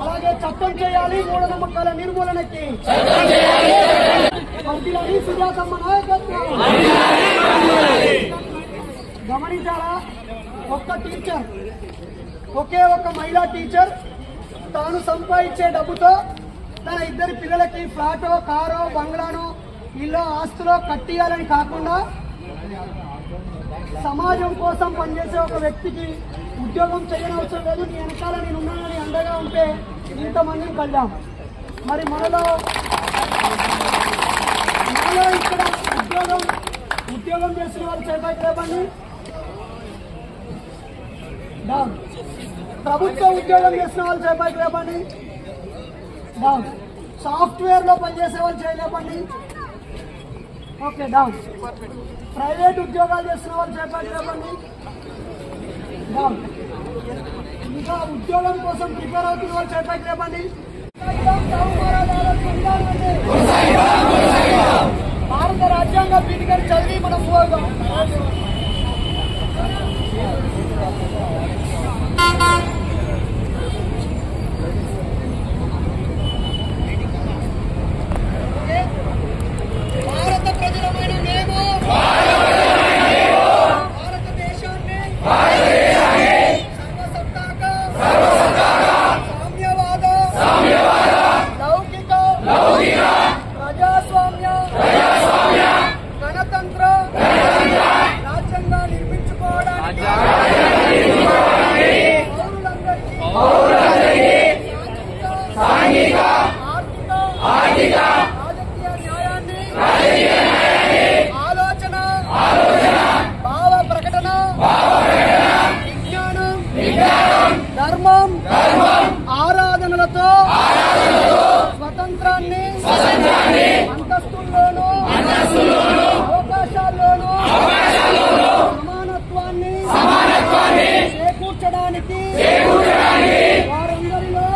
అలాగే చట్టం చేయాలి, మూఢనమ్మకాల నిర్మూలనకి సుజాతమ్మ నాయకత్వం. గమనించాలా, ఒక్క టీచర్, ఒకే ఒక్క మహిళా టీచర్ తాను సంపాదించే డబ్బుతో తన ఇద్దరు పిల్లలకి ఫ్లాటో, కారో, బంగ్లానో, ఇల్లు, ఆస్తులో కట్టియాలని కాకుండా సమాజం కోసం పనిచేసే ఒక వ్యక్తికి ఉద్యోగం చేయనవసరం లేదు, నీ వెనకాల నేను ఉన్నానని అండగా ఉంటే ఇంతమందిని కళ్యాం. మరి మనలో ఇక్కడ ఉద్యోగం చేసిన వాళ్ళు చేపట్టి లేవండి. డౌన్. ప్రభుత్వ ఉద్యోగం చేసిన వాళ్ళు చేపట్టి లేవండి. డౌన్. సాఫ్ట్వేర్ లో పనిచేసే వాళ్ళు చేయలేవండి. Okay, down. ప్రైవేట్ ఉద్యోగాలు చేసిన వాళ్ళు చేపట్టి లేవండి. డౌన్. ఇంకా ఉద్యోగం కోసం ప్రిపేర్ అవుతున్న వాళ్ళు చేపట్టి లేవండి. భారత రాజ్యాంగ పీఠికను చదివి మనం పోదాం. భారత ప్రజలమైన మేము భారతదేశాన్ని సామ్యవాద లౌకిక ప్రజాస్వామ్య గణతంత్ర రాజ్యంగా నిర్మించుకోవడానికి పౌరులందరికీ సాంఘిక, ఆర్థిక, రాజకీయ న్యాయాన్ని ఆలోచన, భావ ప్రకటన, విజ్ఞానం, ధర్మం, ఆరాధనలతో స్వతంత్రాన్ని అంతస్తుల్లోనూ అవకాశాల్లోనూ సమానత్వాన్ని చేకూర్చడానికి వారందరిలో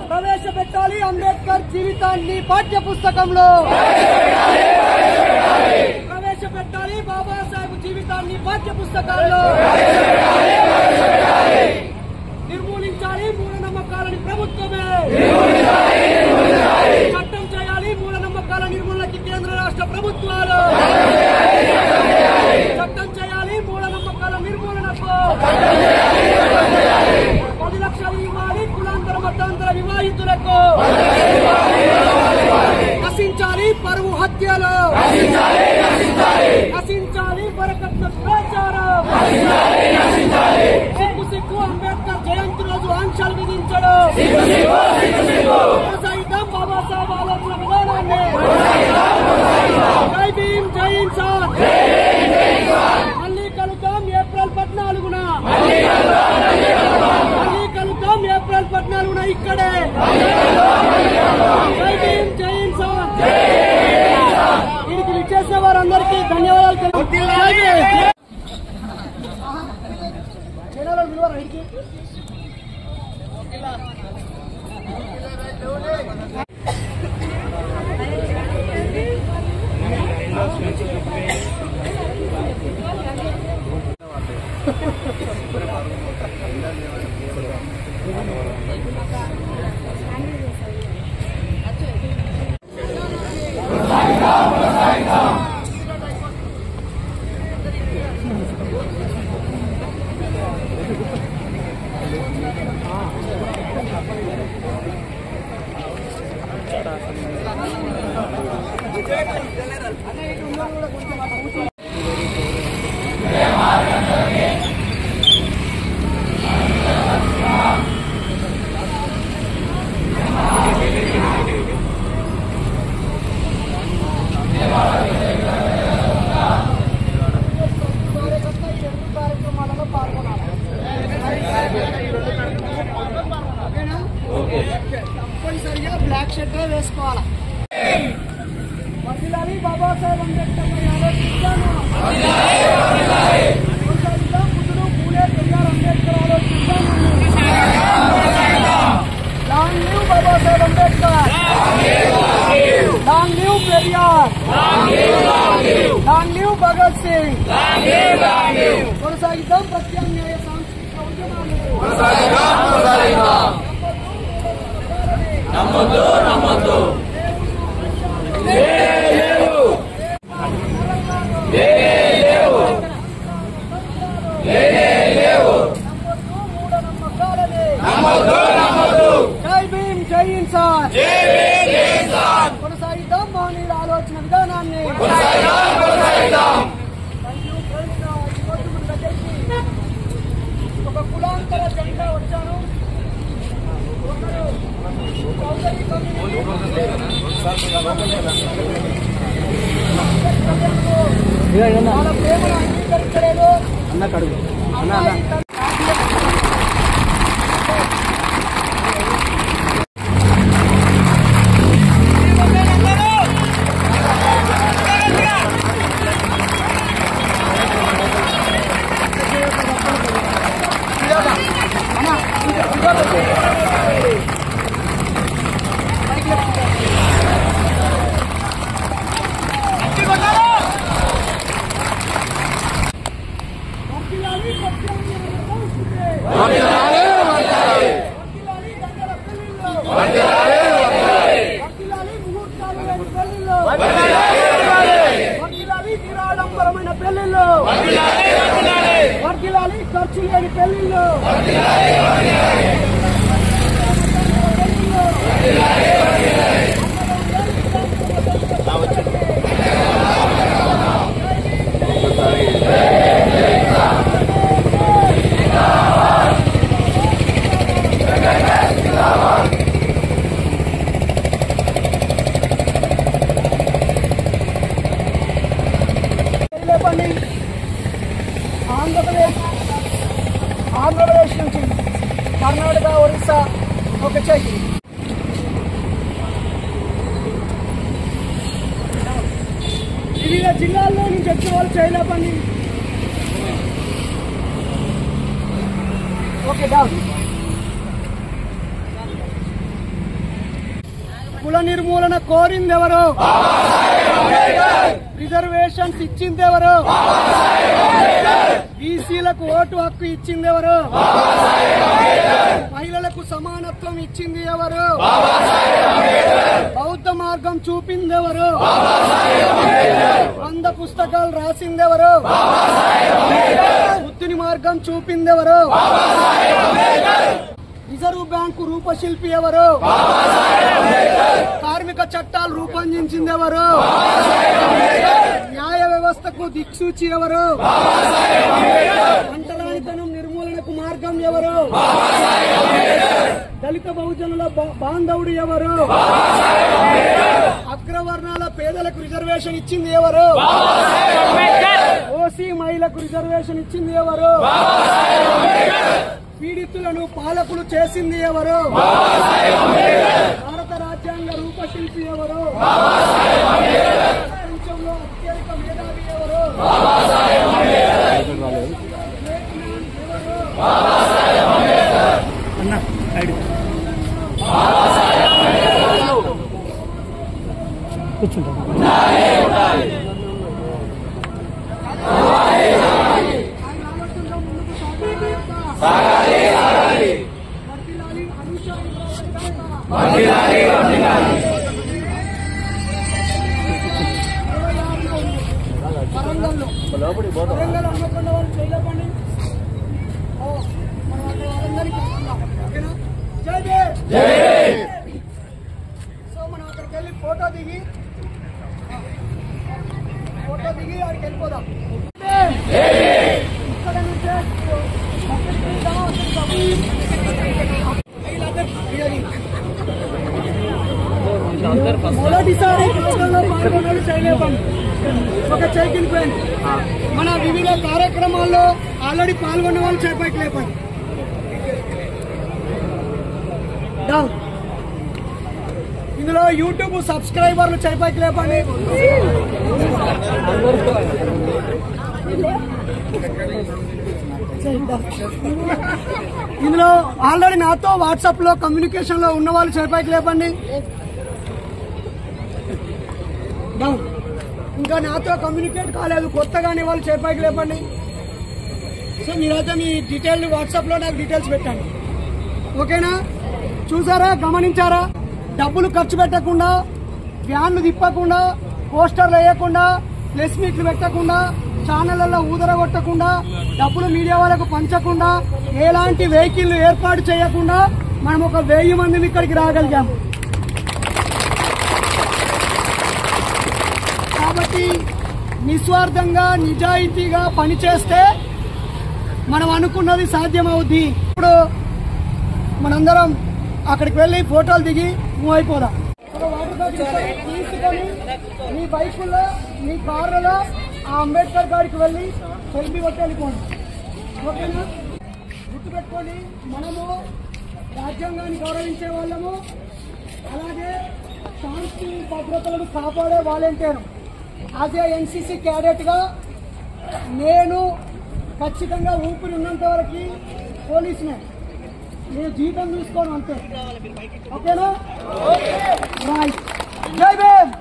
ప్రవేశపెట్టాలి అంబేద్కర్ జీవితాన్ని పాఠ్య పుస్తకంలో. ప్రవేశపెట్టాలి బాబాసాహెబ్ జీవితాన్ని పాఠ్య పుస్తకాల్లో. నిర్మూలించాలి మూఢనమ్మకాలని ప్రభుత్వమే. చట్టం చేయాలి మూఢనమ్మకాల నిర్మూలనకి కేంద్ర రాష్ట్ర ప్రభుత్వాలు. చట్టం చేయాలి మూఢనమ్మకాల నిర్మూలనకు. 10 లక్షలు ఇవ్వాలి కులాంతర మతాంతర వివాహితులకు. నశించాలి పరువు హత్యలు. నశించాలి వరకట్న ప్రచారం. సిగ్గు అంబేద్కర్ జయంతి రోజు ఆంక్షలు విధించడం. కొనసాగిద్దాం బాబాసాహెబ్ ఆలోచన విధానాన్ని. జై భీమ్, జై ఇన్సాన్. మళ్ళీ కలుద్దాం ఏప్రిల్ 14న. ఏప్రిల్ 14న ఇక్కడే. జై భీమ్, జై ఇన్సాన్. దీనికి విచ్చేసిన వారందరికీ ధన్యవాదాలు. కొనసాగిద్దాం ప్రత్యామ్నాయ సాంస్కృతిక ఉద్యమాన్ని నమ్మొద్దు జై భీమ్ జై ఇన్సాన్ కొనసాగిద్దాం మహనీయుల ఆలోచన విధానాన్ని ఒక కులాంతర జెండా వచ్చాను వాళ్ళ ప్రేమను అంగీకరించలేదు అన్న కడుగు నిరాడంబరమైన పెళ్లిళ్ళు వర్గిలాలి ఖర్చు లేని పెళ్లిళ్ళు ఆంధ్రప్రదేశ్ నుంచి కర్ణాటక ఒరిస్సా ఒక చెయ్యి వివిధ జిల్లాల్లో నుంచి వచ్చిన వాళ్ళు చేయలేపండి ఓకే డౌన్ కుల నిర్మూలన కోరిందెవరు రిజర్వేషన్స్ ఇచ్చిందెవరు బీసీలకు ఓటు హక్కు ఇచ్చిందెవరు మహిళలకు సమానత్వం ఇచ్చింది ఎవరు బౌద్ధ మార్గం చూపిందెవరు 100 పుస్తకాలు రాసిందెవరు బుద్ధుని మార్గం చూపిందెవరు రిజర్వ్ బ్యాంకు రూపశిల్పి ఎవరు కార్మిక చట్టాలు రూపొందించింది ఎవరు న్యాయ వ్యవస్థకు దిక్సూచి ఎవరు అంటరానితనం నిర్మూలనకు మార్గం ఎవరు దళిత బహుజనుల బాంధవుడు ఎవరు అగ్రవర్ణాల పేదలకు రిజర్వేషన్ ఇచ్చింది ఎవరు ఓసీ మహిళలకు రిజర్వేషన్ ఇచ్చింది ఎవరు పీడితులను పాలకులు చేసింది ఎవరు భారత రాజ్యాంగ రూపశిల్పి ఎవరు ప్రపంచంలో అత్యధిక మేధావి ఎవరు వరంగల్ హన్మకొండ వాళ్ళు చేయలేపండి సో మనం అక్కడికి వెళ్ళి ఫోటో దిగి అక్కడికి వెళ్ళిపోదాం ఇక్కడ నుంచి మొదటిసారి పాల్గొన్నాడు చేయలేపండి ఒక సైకిల్ పోయింది మన వివిధ కార్యక్రమాల్లో ఆల్రెడీ పాల్గొన్న వాళ్ళు చేపట్టి లేపండి డౌన్ ఇందులో యూట్యూబ్ సబ్స్క్రైబర్లు చేపట్టి లేపండి ఇందులో ఆల్రెడీ నాతో వాట్సాప్ లో కమ్యూనికేషన్ లో ఉన్న వాళ్ళు చేపట్టి లేపండి డౌన్ ఇంకా నాతో కమ్యూనికేట్ కాలేదు, కొత్తగానే వాళ్ళు చేపైకి లేపండి. సో మీరైతే మీ డీటెయిల్ వాట్సాప్లో నాకు డీటెయిల్స్ పెట్టండి, ఓకేనా? చూసారా, గమనించారా? డబ్బులు ఖర్చు పెట్టకుండా, వ్యాన్లు తిప్పకుండా, పోస్టర్లు వేయకుండా, ప్రెస్ మీట్లు పెట్టకుండా, ఛానళ్లలో ఊదరగొట్టకుండా, డబ్బులు మీడియా వాళ్ళకు పంచకుండా, ఎలాంటి వెహికల్ ఏర్పాటు చేయకుండా మనం ఒక 1000 మందిని ఇక్కడికి రాగలిగాము. కాబట్టి నిస్వార్థంగా నిజాయితీగా పనిచేస్తే మనం అనుకున్నది సాధ్యమవుద్ది. ఇప్పుడు మనందరం అక్కడికి వెళ్ళి ఫోటోలు దిగి మూవ్ అయిపోదాం. తీసుకొని మీ బైకుల్లో, మీ కార్లలో ఆ అంబేద్కర్ గారికి వెళ్ళి సెల్ఫీ కొట్టి వెళ్ళిపోండి, ఓకేనా? గుర్తుపెట్టుకొని మనము రాజ్యాంగాన్ని గౌరవించే వాళ్ళము, అలాగే శాంతి భద్రతలను కాపాడే వాలంటీర్. యాజ్ ఏ ఎన్సీసీ క్యాడెట్గా నేను ఖచ్చితంగా ఊపిరి ఉన్నంత వరకు పోలీసునే, నేను జీతం చూసుకోను అంతే, ఓకేనా? రైట్. జై భీమ్.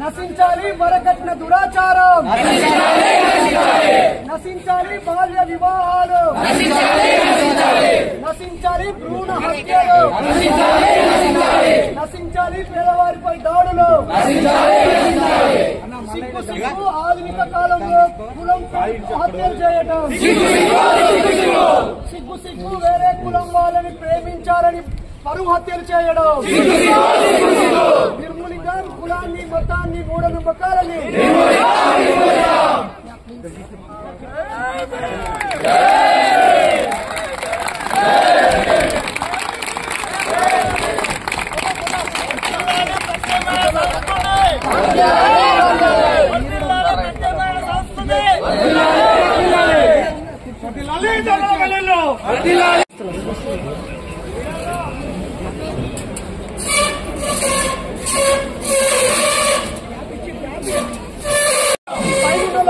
నశించాలి వరకట్న దురాచారం, నశించాలి బాల్య వివాహాలు, నశించాలి భ్రూణ హత్యలు, నశించాలి పేదవారిపై దాడులు. సిగ్గు సిగ్గు ఆధునిక కాలంలో కులం హత్యలు చేయటం, సిగ్గు సిగ్గు వేరే కులం వాళ్ళని ప్రేమించాలని పరువు హత్యలు చేయడం, నిర్మూలించడం కులాన్ని, మతాన్ని, మూఢనమ్మకాలని.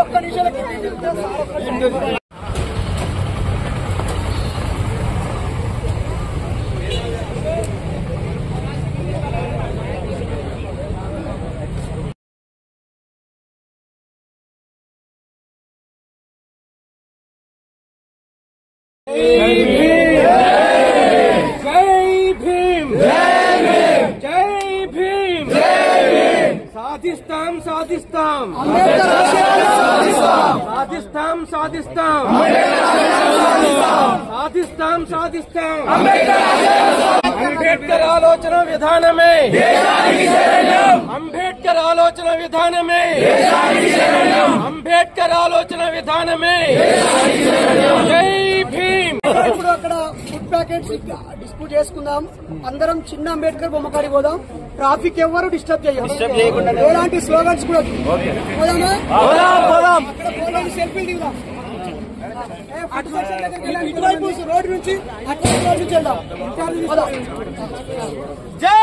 ఒక్క నిమిషాలకి సాధిస్తాం సాధిస్తాం సాధిస్తాం సాధిస్తాం సాధిస్తాం సాధిస్తాం అంబేద్కర్ ఆలోచన విధానమే, అంబేద్కర్ ఆలోచన విధానమే, అంబేద్కర్ ఆలోచన విధానమే. జై భీమ్. ఇప్పుడు అక్కడ ఫుడ్ ప్యాకెట్స్ డిస్ప్యూట్ చేసుకుందాం, అందరం చిన్న అంబేద్కర్ బొమ్మ కాడికి పోదాం. ట్రాఫిక్ ఎవరు డిస్టర్బ్ చేయకుండా, ఎలాంటి స్లోగన్స్ కూడా పోదామా? అక్కడ సెల్ఫీ దిగుదాం. ఇటువైపు రోడ్డు నుంచి అటు రోడ్డు నుంచి వెళ్దాం. జై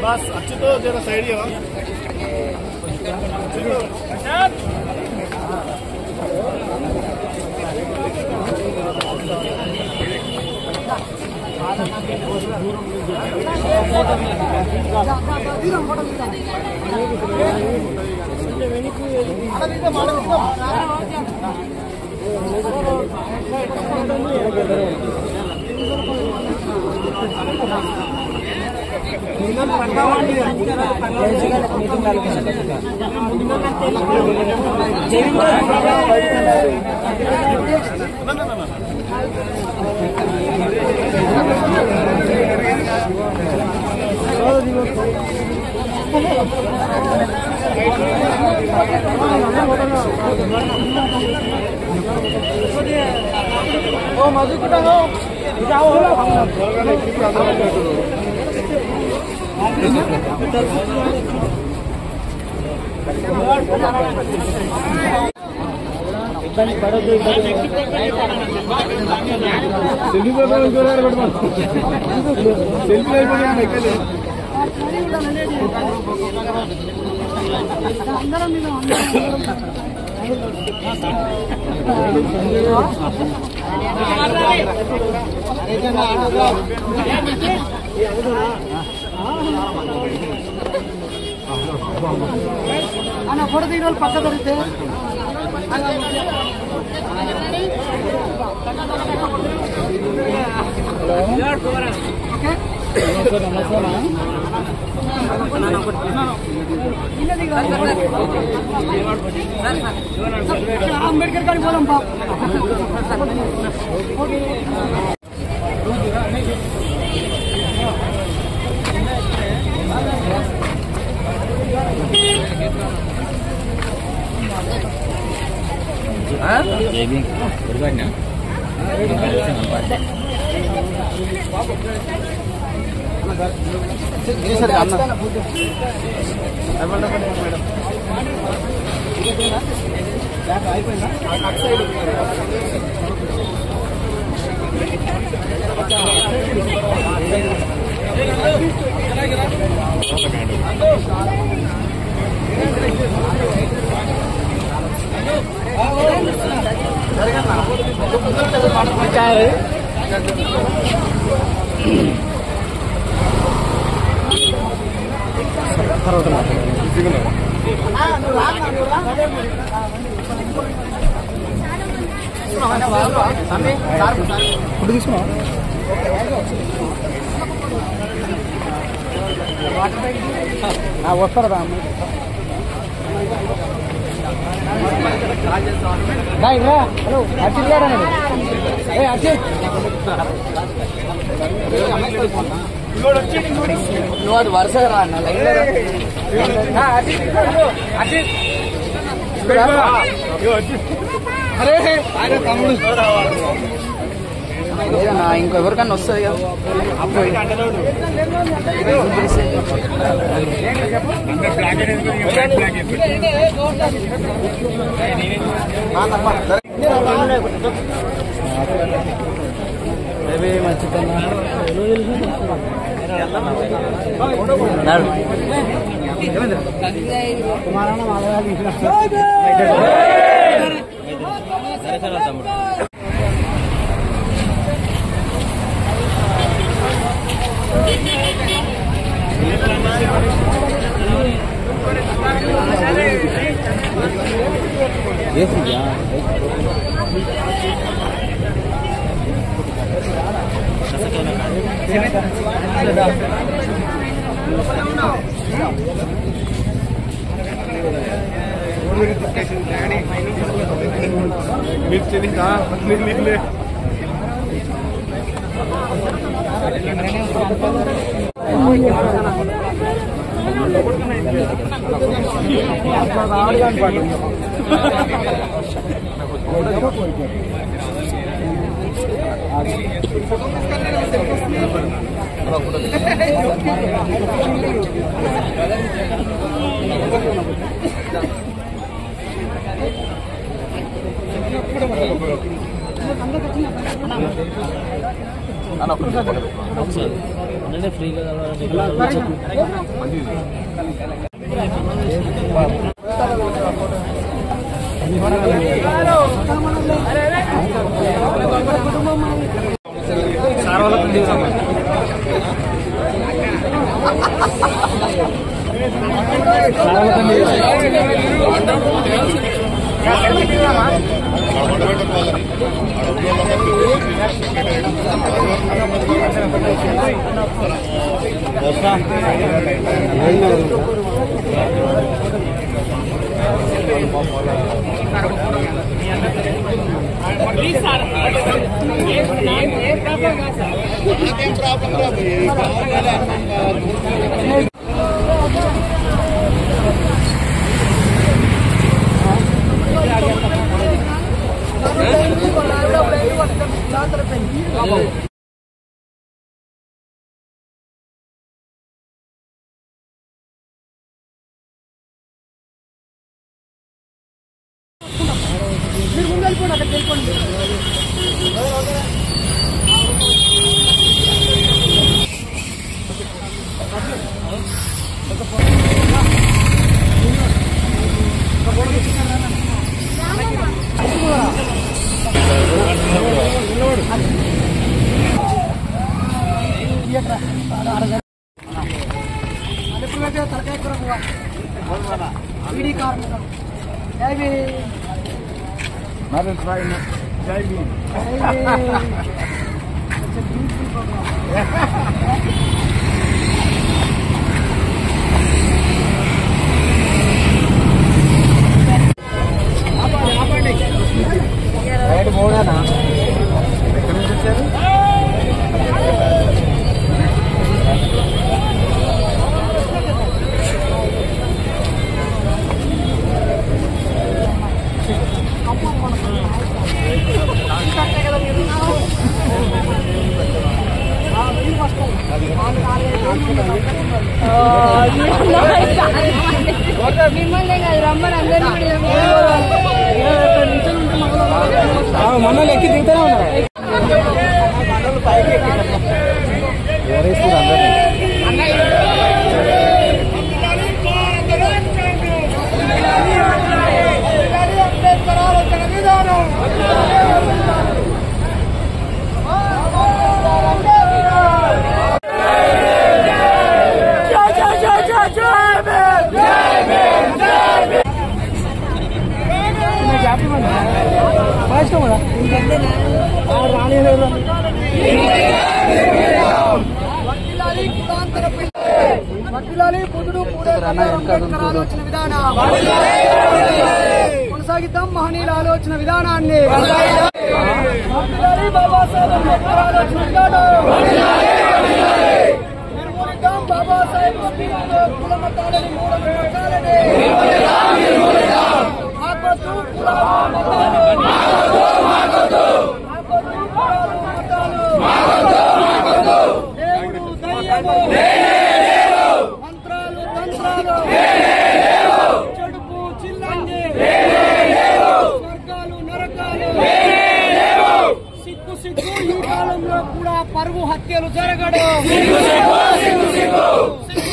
बस अच्छे तो जरा साइड ही मधु అన్న ఫోటో తీయడం పక్క దొరికితే అంబేద్కర్ గారికి పోదాం బాబు. వస్తారా హలో అర్చిత్ గారు అర్చిత్ నువ్వు అది వరుసగా రా అన్న అరే తమ్ముడు లేదన్నా ఇంకెవరికన్నా వస్తుంది కదా మంచిదన్నా అక్కడ తెలుసుకోండి. తలకాయ కూర ఈడీ కార్మికులు మిమ్మల్ని కాదు రమ్మని అందరినీ మనల్ని ఎక్కి దిగుతూనే ఉన్నారు. ఆలోచన విధానం కొనసాగిద్దాం. మహనీయుల ఆలోచన విధానాన్ని బాబాసాహెబ్ అంబేద్కర్ ఆలోచన విధానం నిర్మూలిద్దాం. బాబాసాహెబ్ కుల మతాలని మూఢ నమ్మకాలని దేవుడు దయ్యము మంత్రాలు తంత్రాలు చెడుపు చిల్లంగి స్వర్గాలు నరకాలు సిగ్గు సిగ్గు ఈ కాలంలో కూడా పరువు హత్యలు జరగడం సిగ్గు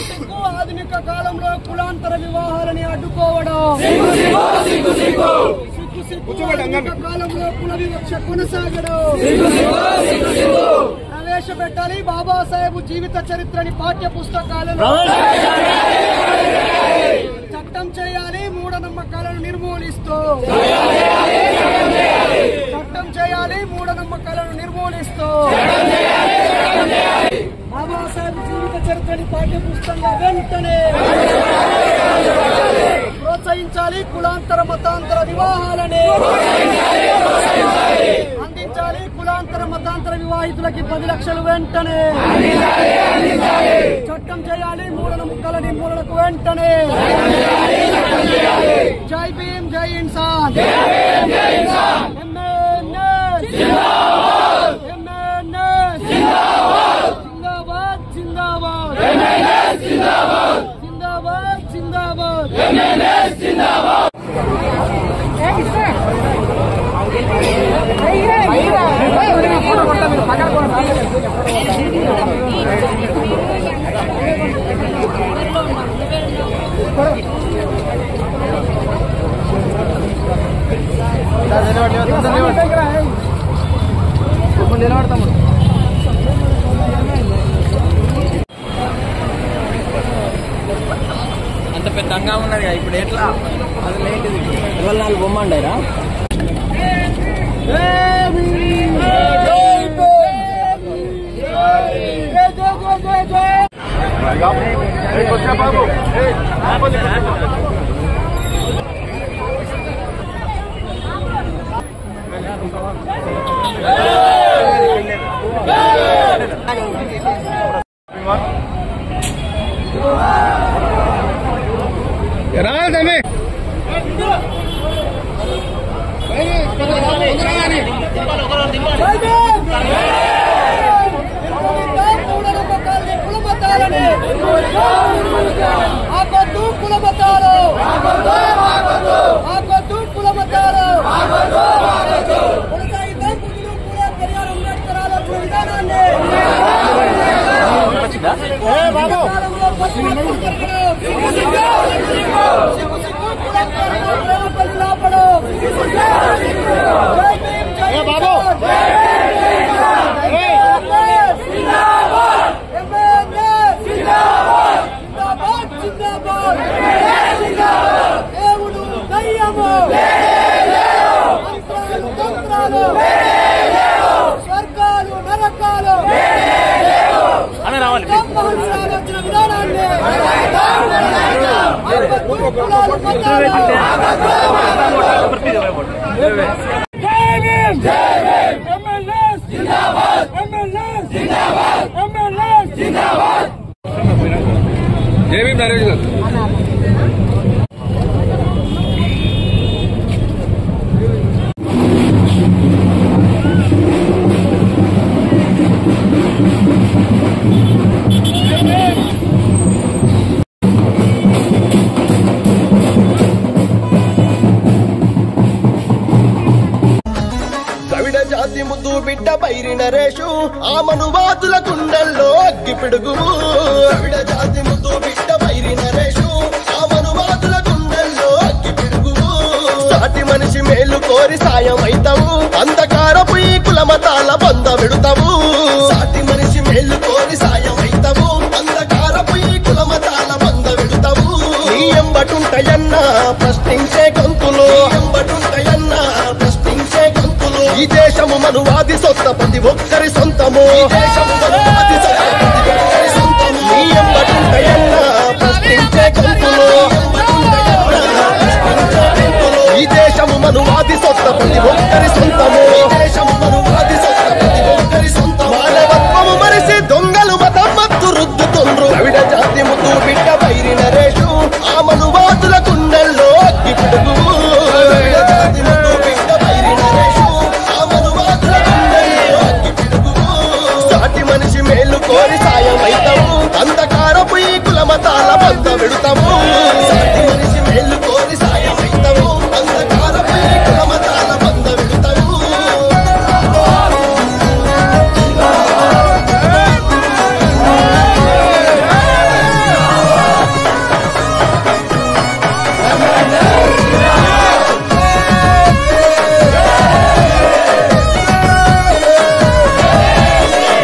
సిగ్గు ఆధునిక కాలంలో కులాంతర వివాహాలని అడ్డుకోవడం ఆధునిక కాలంలో కుల వివక్ష కొనసాగడం ప్రవేశపెట్టాలి. బాబాసాహెబ్ జీవిత చరిత్రని పాఠ్య పుస్తకాలను చట్టం చేయాలి. మూఢనమ్మకాలను నిర్మూలిస్తూ చట్టం చేయాలి. మూఢనమ్మకాలను నిర్మూలిస్తూ బాబాసాహెబ్ జీవిత చరిత్రని పాఠ్య పుస్తకంగా వెంటనే ప్రోత్సహించాలి. కులాంతర మతాంతర వివాహాలని అందించాలి. కులాంతర మతాంతర వివాహితులకి 10 లక్షలు వెంటనే చట్టం చేయాలి. మూఢనమ్మకాల నిర్మూలనకు వెంటనే జై భీమ్ జై ఇన్సాన్. జిందాబాద్ జిందాబాద్ జిందాబాద్ జిందాబాద్. నిలబడతాము. అంత పెద్దంగా ఉన్నది ఇప్పుడు ఎట్లా అది ఏంటిది 24 బొమ్మ అండారా రాదమే ఆగొద్దు కుల మతాలు ఆగొద్దు కుల మతాలు స్వర్గాలు నరకాలు ఆలోచన విధానాన్ని జేబీ నరేష్ గారు ద్రవిడ జాతి ముద్దు బిడ్డ పైరి నరేషు ఆ మనువాదుల గుండెల్లో అగ్గి పిడుగుము. ద్రవిడ జాతి ముద్దు బిడ్డ పైరి నరేషు ఆ మనువాదుల గుండెల్లో అగ్గి పిడుగుము. సాటి మనిషి మేలు కోరి సాయం అయితాము, అంధకారపు ఈ కుల మతాల బంద విడుతాము. సాటి మనిషి మేలు కోరి సాయం అయితాము, అంధకారపు ఈ కుల మతాల బంద విడుతాము. నీ ఎంబటుంటాయన్నా ప్రశ్నించే గొంతులు, ఎంబటుంటాయన్నా ప్రశ్నించే గొంతులు. ఈ దేశము మనువాది సొంత ప్రతి ఒక్కరి సొంతము, ఈ దేశము మనువాది సొంత ప్రతి ఒక్కరి సొంతము. నీ ఎంబటుంటాయన్నా ప్రశ్నించే గొంతులు, ఈ దేశము మనువాది సొంత ప్రతి ఒక్కరి సొంతము, ఈ దేశము మనువాది సొంత ప్రతి ఒక్కరి సొంతము. మానవత్వము మరిసి దొంగలు మతం మత్తు రుద్దుతుండ్రు. ద్రవిడ జాతి ముద్దు బిడ్డ పైరి నరేషు ఆ మనువాదుల గుండెల్లో అగ్గి పిడుగుము. ద్రవిడ జాతి ముద్దు బిడ్డ పైరి నరేషు ఆ మనువాదుల గుండెల్లో అగ్గి పిడుగుము. సాటి మనిషి మేలు కోరి సాయం అయితాము, అంధకారపు ఈ కుల మతాల బంద విడుతాము. సాటి మనిషి మేలు కోరి సాయం అయితాము, అంధకారపు ఈ కుల మతాల బంద విడుతాము.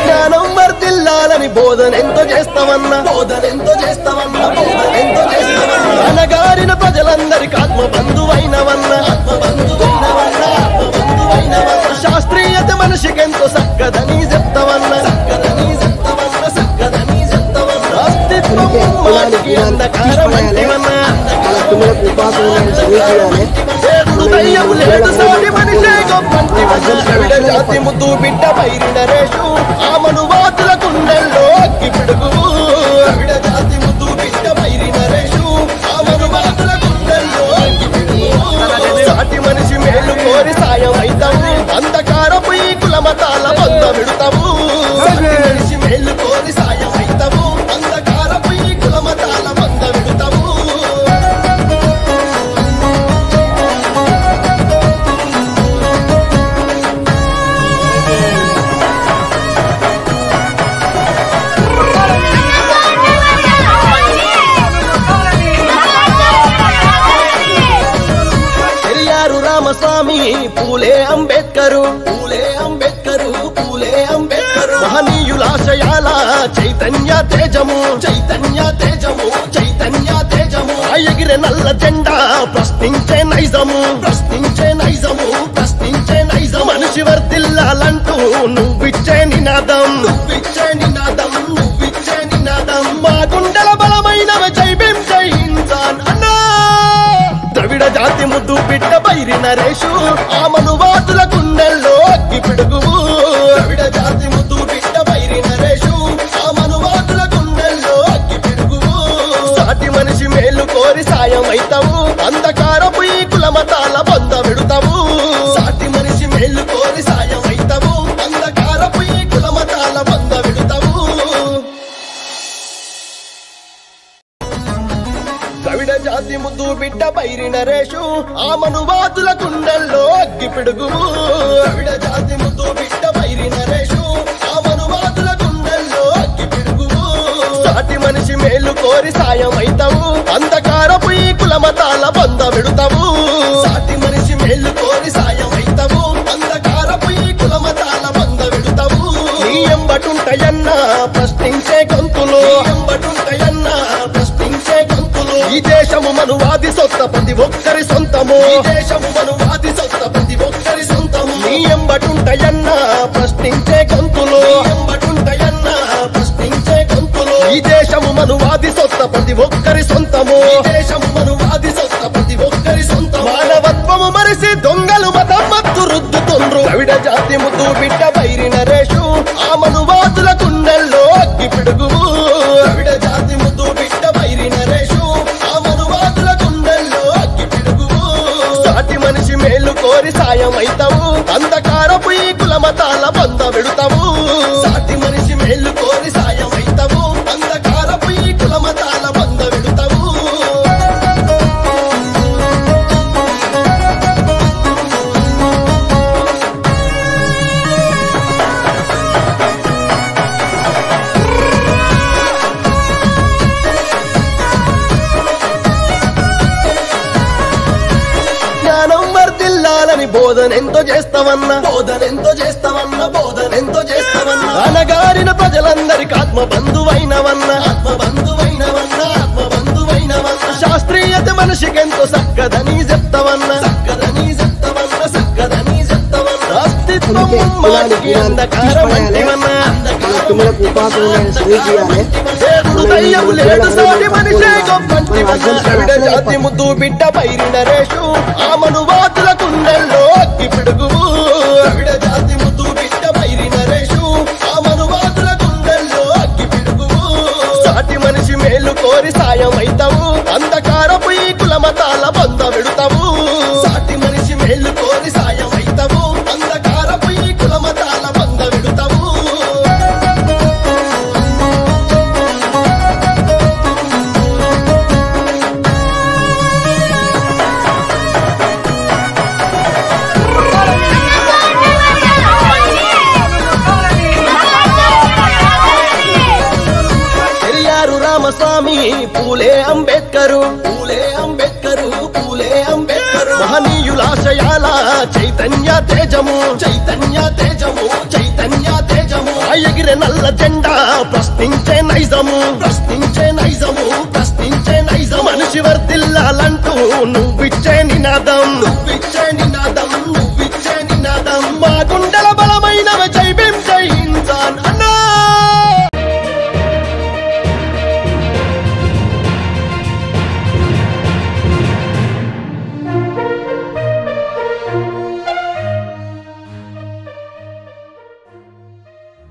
జ్ఞానం వర్ధిల్లాలని బోధనెంతో చేస్తామన్నా, బోధనెంతో చేస్తామన్నా, బోధనెంతో చేస్తామన్నా. అనగారిన ప్రజలందరికి ఆత్మ బంధువైనవన్నా, ఆత్మ బంధువైనవన్నా, ఆత్మ బంధువైనవన్నా. శాస్త్రీయత మనిషికెంతో సక్కదని చెప్తావన్నా, సక్కదని చెప్తావన్నా, సక్కదని చెప్తావన్నా. అస్తిత్వం మాటికి అంధకారం అంటివన్నా, దయ్యం లేదు సాటి మనిషే గొప్పంటివన్నా. ద్రవిడ జాతి ముద్దు బిడ్డ పైరి నరేషు ఆ మనువాదుల గుండెల్లో అగ్గి పిడుగుము. ద్రవిడ జాతి ముద్దు బిడ్డ పైరి నరేషు ఆ మనువాదుల గుండెల్లో అగ్గి పిడుగుము. సాటి మనిషి మేలు కోరి సాయం అయితాము, అంధకారపు ఈ కుల మతాల బంద విడుతాము. సాటి మనిషి మేలు కోరి సాయం అయితాము, అంధకారపు ఈ కుల మతాల బంద విడుతాము. పెరియారు రామస్వామి, పూలే అంబేద్కరు, పూలే అంబేద్కరు, పూలే అంబేద్కరు. మహనీయులాశయాల చైతన్య తేజము, చైతన్య తేజము, చైతన్య తేజము. ఎగిరే నల్ల జెండా ప్రశ్నించే నైజము, ప్రశ్నించే నైజము, ప్రశ్నించే నైజం. మనిషి వర్ధిల్లాలంటూ నువ్విచ్చే నినాదం, నువ్విచ్చే నినాదం, నువ్విచ్చే నినాదం. మా గుండెల బలమైన జై భీమ్ జై ఇన్సాన్ అన్నా. ద్రవిడ జాతి ముద్దు బిడ్డ పైరి నరేషు ఆ మనువాదుల గుండెల్లో అగ్గి పిడుగుము. ద్రవిడ జాతి ముద్దు బిడ్డ పైరి నరేషు ఆ మనువాదుల గుండెల్లో అగ్గి పిడుగుము. సాటి మనిషి మేలు కోరి సాయం అయితాము, అంధకారపు ఈ కుల మతాల బంద విడుతాము. సాటి మనిషి మేలు కోరి సాయం అయితాము, అంధకారపు ఈ కుల మతాల బంద విడుతాము. ద్రవిడ జాతి ముద్దు బిడ్డ పైరి నరేషు ఆ మనువాదుల గుండెల్లో అగ్గి పిడుగుము. ద్రవిడ జాతి ముద్దు బిడ్డ పైరి నరేషు ఆ మనువాదుల గుండెల్లో అగ్గి పిడుగుము. మేలు కోరి సాయమైతావు అంధకారపు ఈ కుల మతాల బంద విడుతావు సాటి మనిషి మేలు కోరి సాయమైతావు అంధకారపు ఈ కుల మతాల బంద విడుతావు నీ ఎంబటుంటయన్నా ప్రశ్నించే గొంతులు ఎంబటుంటయన్నా ప్రశ్నించే గొంతులు ఈ దేశము మనువాది సొంత ప్రతి ఒక్కరి సొంతము ఈ దేశము మనువాది సొంత ప్రతి ఒక్కరి సొంతము నీ ఎంబటుంటయన్నా ప్రశ్నించే గొంతులు ఎంబటుంటయన్నా ప్రశ్నించే గొంతులు ఈ దేశము మనువాది సొంత ప్రతి ఒక్కరి సొంతము ఈ దేశము మనువాది సొంత ప్రతి ఒక్కరి సొంతము మానవత్వము మరిసి దొంగలు మతం మత్తు రుద్దుతుండ్రు ద్రవిడ జాతి ముద్దు బిడ్డ బైరి నరేషు ఆ మనువాదుల గుండెల్లో అగ్గి పిడుగువు ద్రవిడ జాతి ముద్దు బిడ్డ బైరి నరేషు ఆ మనువాదుల గుండెల్లో అగ్గి పిడుగువు సాటి మనిషి మేలు కోరి సాయమైతావు అంధకారపు ఈ కుల మతాల బంద విడుతావు సాటి మనిషి మేలు కోరి సాయమైతావు అంధకారపు ఈ కుల మతాల బంద విడుతావు జ్ఞానం వర్ధిల్లాలని బోధనెంతో చేస్తావన్నా బోధనెంతో చేస్తావన్నా బోధనెంతో చేస్తావన్నా అనగారిన ప్రజలందరికి ఆత్మ బంధువైనవన్నా ఆత్మ బంధువైనవన్నా ఆత్మ బంధువైనవన్నా శాస్త్రీయత మనిషికెంతో సక్కదని చెప్తావన్నా సక్కదని చెప్తావన్నా సక్కదని చెప్తావన్నా అస్తిత్వం మాటికి అంధకారం అంటివన్నా దేవుడు దయ్యము లేదు సాటి మనిషే గొప్పంటివన్నా జాతి ముద్దు బిడ్డ బైరి నరేషు ఆ మనువాదుల గుండెల్లో అగ్గి పిడుగువు ద్రవిడ జాతి ముద్దు బిడ్డ బైరి నరేషు ఆ మనువాదుల గుండెల్లో అగ్గి పిడుగువు సాటి మనిషి మేలు కోరి సాయమైతావు అంధకారపు ఈ కుల మతాల బంద విడుతావు సాటి మనిషి మేలు కోరి సాయమైతావు అంధకారపు ఈ కుల మతాల బంద విడుతావు రామస్వామి పూలే అంబేద్కరు పూలే అంబేద్కరు పూలే అంబేద్కరు మహనీయులాశయాల చైతన్య తేజము చైతన్య తేజము చైతన్య తేజము ఎగిరే నల్ల జెండా ప్రశ్నించే నైజము ప్రశ్నించే నైజము ప్రశ్నించే నైజం మనిషి వర్ధిల్లాలంటూ నువ్విచ్చే నినాదం